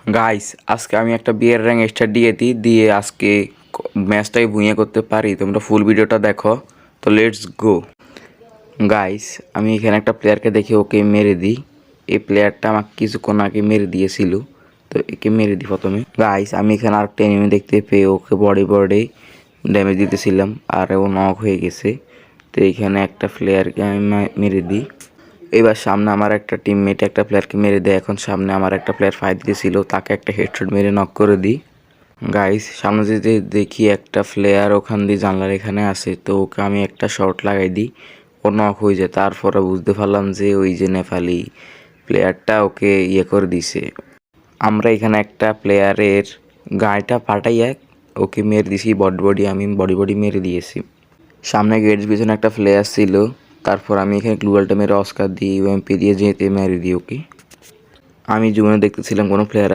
Guys, আজকে আমি একটা বিয়ের র্যাঙ্ক স্টার দিয়ে আজকে ম্যাচটাই ভুঁইয়ে করতে পারি। তোমরা ফুল ভিডিওটা দেখো। তো লেটস গো। গাইস, আমি এখানে একটা প্লেয়ারকে দেখে ওকে মেরে দিই। এই প্লেয়ারটা আমাকে কিছুক্ষণ আগে মেরে দিয়েছিল, তো একে মেরে দিই প্রথমে। গাইস, আমি এখানে আরেকটা এনিমি দেখতে পেয়ে ওকে বডি ড্যামেজ দিতেছিলাম, আর ও নক হয়ে গেছে। তো এখানে একটা প্লেয়ারকে আমি মেরে দিই। এবার সামনে আমার একটা টিমমেট একটা প্লেয়ারকে মেরে দেয়। এখন সামনে আমার একটা প্লেয়ার ফাইট দিয়েছিল, তাকে একটা হেডশট মেরে নক করে দিই। গাইস, সামনে যেতে দেখি একটা প্লেয়ার ওখান দিয়ে জানলার এখানে আসে, তো ওকে আমি একটা শট লাগাই দিই। ও নক হয়ে যায়। তারপরে বুঝতে পারলাম যে ওই যে নেপালি প্লেয়ারটা ওকে করে দিছে। আমরা এখানে একটা প্লেয়ারের গায়েটা ফাটাইয়া ওকে মেরে দিছি। আমি বডি মেরে দিয়েছি। সামনে গেটের পিছনে একটা প্লেয়ার ছিল। তারপর আমি এখানে গ্লুয়ালটা মেরে অস্কার দিই, ইউএমপি দিয়ে যেতে মেরে দিই ওকে। আমি জীবনে দেখতেছিলাম কোনো প্লেয়ার